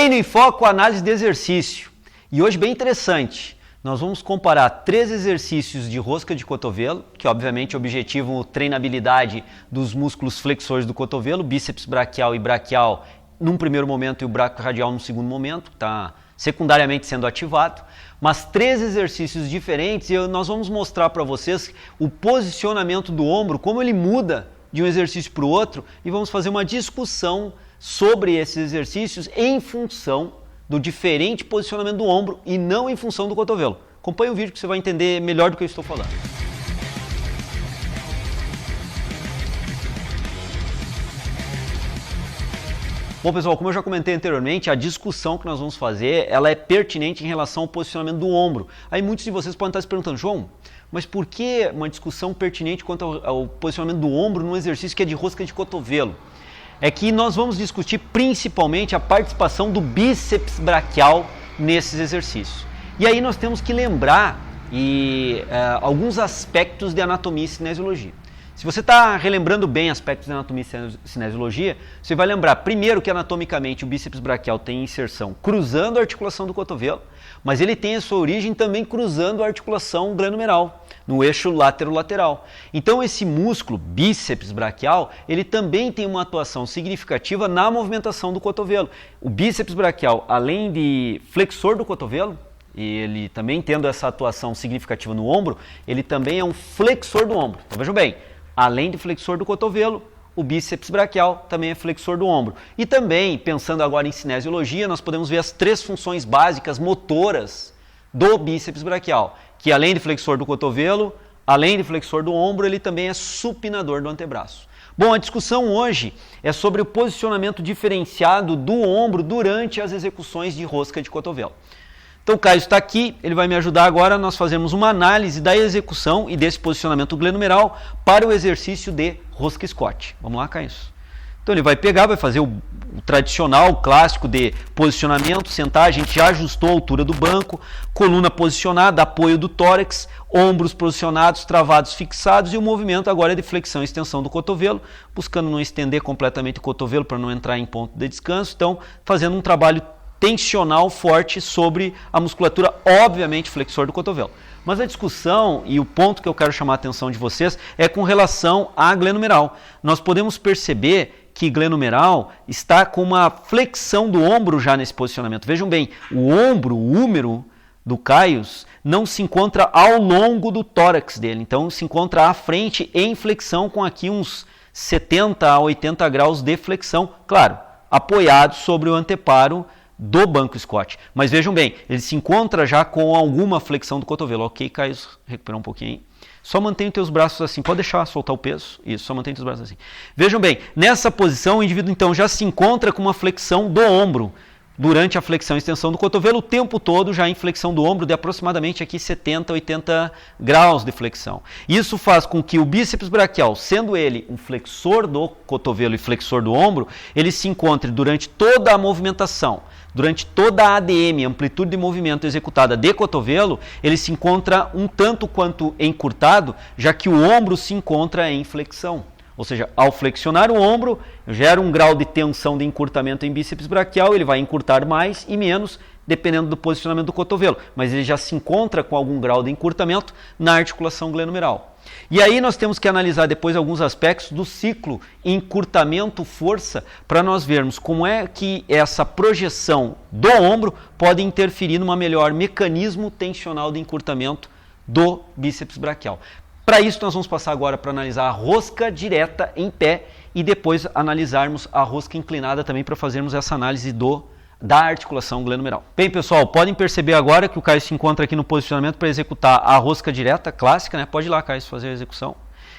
Treino em foco, análise de exercício. E hoje bem interessante, nós vamos comparar 3 exercícios de rosca de cotovelo, que obviamente objetivam treinabilidade dos músculos flexores do cotovelo, bíceps braquial e braquial num primeiro momento e o braquioradial num segundo momento, está secundariamente sendo ativado, mas 3 exercícios diferentes e nós vamos mostrar para vocês o posicionamento do ombro, como ele muda de um exercício para o outro e vamos fazer uma discussão sobre esses exercícios em função do diferente posicionamento do ombro e não em função do cotovelo. Acompanhe o vídeo que você vai entender melhor do que eu estou falando. Bom, pessoal, como eu já comentei anteriormente, a discussão que nós vamos fazer, ela é pertinente em relação ao posicionamento do ombro. Aí muitos de vocês podem estar se perguntando, João, mas por que uma discussão pertinente quanto ao posicionamento do ombro num exercício que é de rosca de cotovelo? É que nós vamos discutir principalmente a participação do bíceps braquial nesses exercícios. E aí nós temos que lembrar alguns aspectos de anatomia e cinesiologia. Se você está relembrando bem aspectos de anatomia e cinesiologia, você vai lembrar primeiro que anatomicamente o bíceps braquial tem inserção cruzando a articulação do cotovelo, mas ele tem a sua origem também cruzando a articulação glenomeral, no eixo látero-lateral. Então esse músculo, bíceps braquial, ele também tem uma atuação significativa na movimentação do cotovelo. O bíceps braquial, além de flexor do cotovelo, e ele também tendo essa atuação significativa no ombro, ele também é um flexor do ombro. Então vejam bem, além de flexor do cotovelo, o bíceps braquial também é flexor do ombro. E também, pensando agora em cinesiologia, nós podemos ver as 3 funções básicas motoras do bíceps braquial, que além de flexor do cotovelo, além de flexor do ombro, ele também é supinador do antebraço. Bom, a discussão hoje é sobre o posicionamento diferenciado do ombro durante as execuções de rosca de cotovelo. Então o Caio está aqui, ele vai me ajudar agora a nós fazermos uma análise da execução e desse posicionamento glenomeral para o exercício de rosca Scott. Vamos lá, Caio? Então ele vai pegar, vai fazer o tradicional, o clássico de posicionamento, sentar, a gente já ajustou a altura do banco, coluna posicionada, apoio do tórax, ombros posicionados, travados, fixados e o movimento agora é de flexão e extensão do cotovelo, buscando não estender completamente o cotovelo para não entrar em ponto de descanso, então fazendo um trabalho tensional forte sobre a musculatura, obviamente flexor do cotovelo. Mas a discussão e o ponto que eu quero chamar a atenção de vocês é com relação à glenomeral. Nós podemos perceber que glenomeral está com uma flexão do ombro já nesse posicionamento. Vejam bem, o ombro, o húmero do Caio não se encontra ao longo do tórax dele, então se encontra à frente em flexão com aqui uns 70 a 80 graus de flexão, claro, apoiado sobre o anteparo do banco Scott. Mas vejam bem, ele se encontra já com alguma flexão do cotovelo. Ok, Caio, recuperar um pouquinho aí. Só mantenha os teus braços assim, pode deixar soltar o peso. Isso, só mantenha os teus braços assim. Vejam bem, nessa posição o indivíduo então já se encontra com uma flexão do ombro. Durante a flexão e extensão do cotovelo, o tempo todo já em flexão do ombro de aproximadamente aqui 70, 80 graus de flexão. Isso faz com que o bíceps braquial, sendo ele um flexor do cotovelo e flexor do ombro, ele se encontre durante toda a movimentação, durante toda a ADM, amplitude de movimento executada de cotovelo, ele se encontra um tanto quanto encurtado, já que o ombro se encontra em flexão. Ou seja, ao flexionar o ombro, gera um grau de tensão de encurtamento em bíceps braquial, ele vai encurtar mais e menos, dependendo do posicionamento do cotovelo, mas ele já se encontra com algum grau de encurtamento na articulação glenomeral. E aí nós temos que analisar depois alguns aspectos do ciclo encurtamento-força para nós vermos como é que essa projeção do ombro pode interferir numa melhor mecanismo tensional de encurtamento do bíceps braquial. Para isso nós vamos passar agora para analisar a rosca direta em pé e depois analisarmos a rosca inclinada também para fazermos essa análise da articulação glenomeral. Bem, pessoal, podem perceber agora que o Caio se encontra aqui no posicionamento para executar a rosca direta clássica, né? Pode ir lá, Caio, fazer a execução.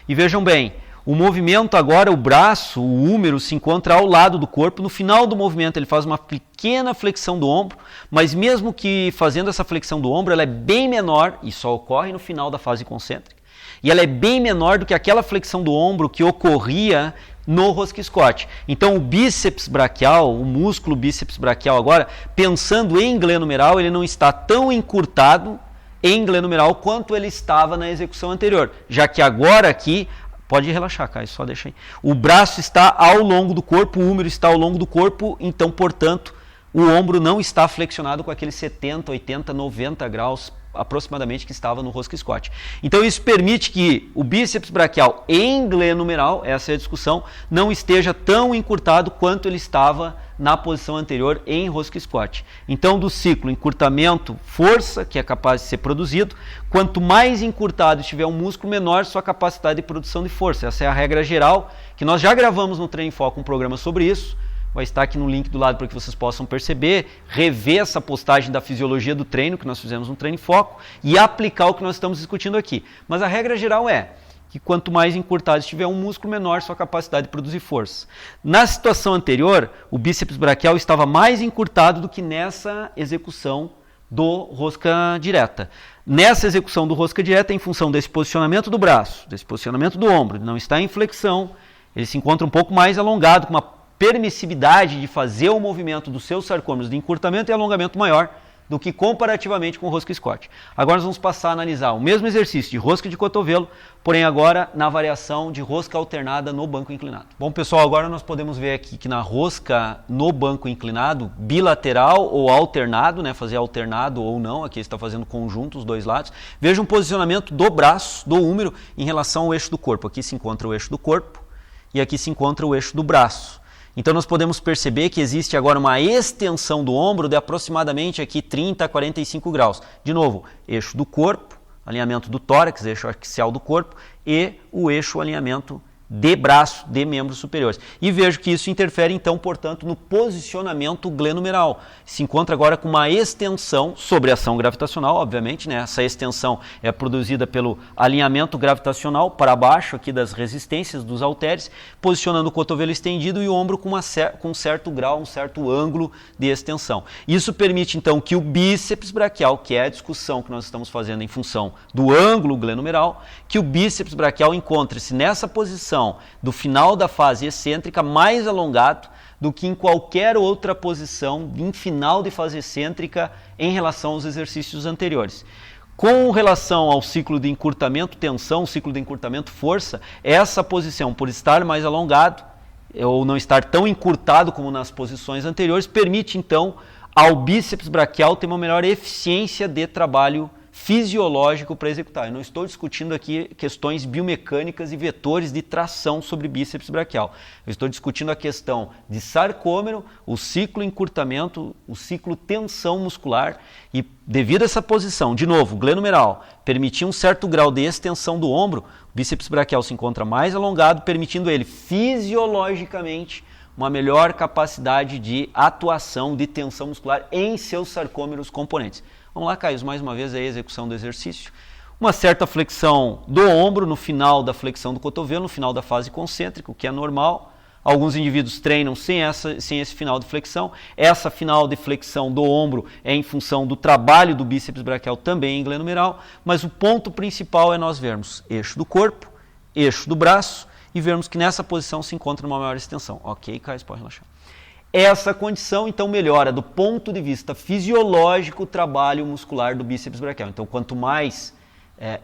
E vejam bem, o movimento agora, o braço, o húmero se encontra ao lado do corpo. No final do movimento ele faz uma pequena flexão do ombro, mas mesmo que fazendo essa flexão do ombro, ela é bem menor e só ocorre no final da fase concêntrica. E ela é bem menor do que aquela flexão do ombro que ocorria no rosca Scott. Então o bíceps braquial, o músculo bíceps braquial agora, pensando em glenomeral, ele não está tão encurtado em glenomeral quanto ele estava na execução anterior, já que agora aqui, pode relaxar, Caio, só deixa aí. O braço está ao longo do corpo, o húmero está ao longo do corpo, então, portanto, o ombro não está flexionado com aqueles 70, 80, 90 graus aproximadamente que estava no rosca Scott. Então isso permite que o bíceps braquial em glenumeral, essa é a discussão, não esteja tão encurtado quanto ele estava na posição anterior em rosca Scott. Então do ciclo encurtamento, força, que é capaz de ser produzido, quanto mais encurtado estiver um músculo, menor sua capacidade de produção de força. Essa é a regra geral, que nós já gravamos no Treino em Foco um programa sobre isso. Vai estar aqui no link do lado para que vocês possam perceber, rever essa postagem da fisiologia do treino que nós fizemos no Treino em Foco e aplicar o que nós estamos discutindo aqui. Mas a regra geral é que quanto mais encurtado estiver um músculo, menor sua capacidade de produzir força. Na situação anterior, o bíceps braquial estava mais encurtado do que nessa execução do rosca direta. Nessa execução do rosca direta, em função desse posicionamento do braço, desse posicionamento do ombro, não está em flexão, ele se encontra um pouco mais alongado, com uma permissividade de fazer o movimento dos seus sarcômeros de encurtamento e alongamento maior do que comparativamente com o rosca Scott. Agora nós vamos passar a analisar o mesmo exercício de rosca de cotovelo, porém agora na variação de rosca alternada no banco inclinado. Bom pessoal, agora nós podemos ver aqui que na rosca no banco inclinado, bilateral ou alternado, né, fazer alternado ou não, aqui está fazendo conjunto os dois lados, veja um posicionamento do braço, do húmero, em relação ao eixo do corpo. Aqui se encontra o eixo do corpo e aqui se encontra o eixo do braço. Então nós podemos perceber que existe agora uma extensão do ombro de aproximadamente aqui 30 a 45 graus. De novo, eixo do corpo, alinhamento do tórax, eixo axial do corpo e o eixo alinhamento de braço, de membros superiores. E vejo que isso interfere então, portanto, no posicionamento glenumeral. Se encontra agora com uma extensão sobre ação gravitacional, obviamente, né? Essa extensão é produzida pelo alinhamento gravitacional para baixo aqui das resistências dos halteres, posicionando o cotovelo estendido e o ombro com um certo grau, um certo ângulo de extensão. Isso permite então que o bíceps braquial, que é a discussão que nós estamos fazendo em função do ângulo glenumeral, que o bíceps braquial encontre-se nessa posição do final da fase excêntrica mais alongado do que em qualquer outra posição em final de fase excêntrica em relação aos exercícios anteriores. Com relação ao ciclo de encurtamento tensão, ciclo de encurtamento força, essa posição, por estar mais alongado ou não estar tão encurtado como nas posições anteriores, permite então ao bíceps braquial ter uma melhor eficiência de trabalho fisiológico para executar. Eu não estou discutindo aqui questões biomecânicas e vetores de tração sobre bíceps braquial. Eu estou discutindo a questão de sarcômero, o ciclo encurtamento, o ciclo tensão muscular e devido a essa posição, de novo, glenumeral, permitir um certo grau de extensão do ombro, o bíceps braquial se encontra mais alongado, permitindo ele fisiologicamente uma melhor capacidade de atuação de tensão muscular em seus sarcômeros componentes. Vamos lá, Caio, mais uma vez aí a execução do exercício. Uma certa flexão do ombro no final da flexão do cotovelo, no final da fase concêntrica, o que é normal. Alguns indivíduos treinam sem esse final de flexão. Essa final de flexão do ombro é em função do trabalho do bíceps braquial também em glenumeral, mas o ponto principal é nós vermos eixo do corpo, eixo do braço e vermos que nessa posição se encontra uma maior extensão. Ok, Caio, pode relaxar. Essa condição, então, melhora do ponto de vista fisiológico o trabalho muscular do bíceps braquial. Então, quanto mais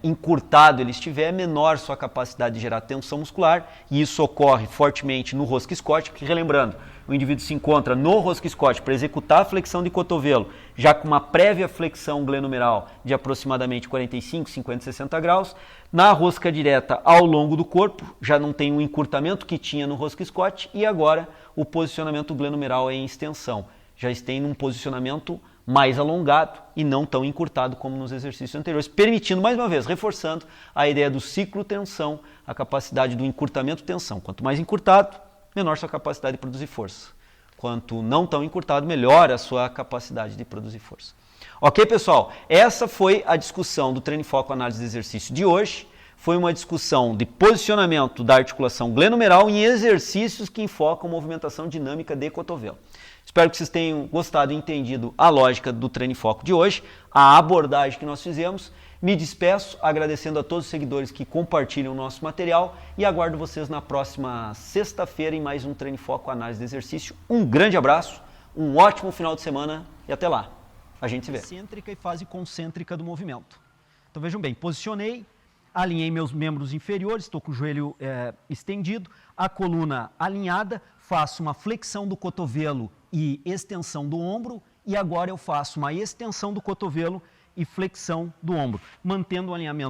encurtado ele estiver, menor sua capacidade de gerar tensão muscular, e isso ocorre fortemente no rosca Scott, porque, relembrando, o indivíduo se encontra no rosca Scott para executar a flexão de cotovelo, já com uma prévia flexão glenumeral de aproximadamente 45, 50, 60 graus. Na rosca direta ao longo do corpo, já não tem o encurtamento que tinha no rosca Scott, e agora o posicionamento glenumeral é em extensão. Já está em um posicionamento mais alongado e não tão encurtado como nos exercícios anteriores, permitindo, mais uma vez, reforçando a ideia do ciclo tensão, a capacidade do encurtamento tensão. Quanto mais encurtado, menor sua capacidade de produzir força. Quanto não tão encurtado, melhor a sua capacidade de produzir força. Ok, pessoal? Essa foi a discussão do Treino em Foco Análise de Exercício de hoje. Foi uma discussão de posicionamento da articulação glenumeral em exercícios que enfocam movimentação dinâmica de cotovelo. Espero que vocês tenham gostado e entendido a lógica do Treino em Foco de hoje, a abordagem que nós fizemos. Me despeço agradecendo a todos os seguidores que compartilham o nosso material e aguardo vocês na próxima sexta-feira em mais um Treino em Foco Análise de Exercício. Um grande abraço, um ótimo final de semana e até lá. A gente se vê. Excêntrica e fase concêntrica do movimento. Então vejam bem, posicionei, alinhei meus membros inferiores, estou com o joelho estendido, a coluna alinhada, faço uma flexão do cotovelo e extensão do ombro, e agora eu faço uma extensão do cotovelo e flexão do ombro, mantendo o alinhamento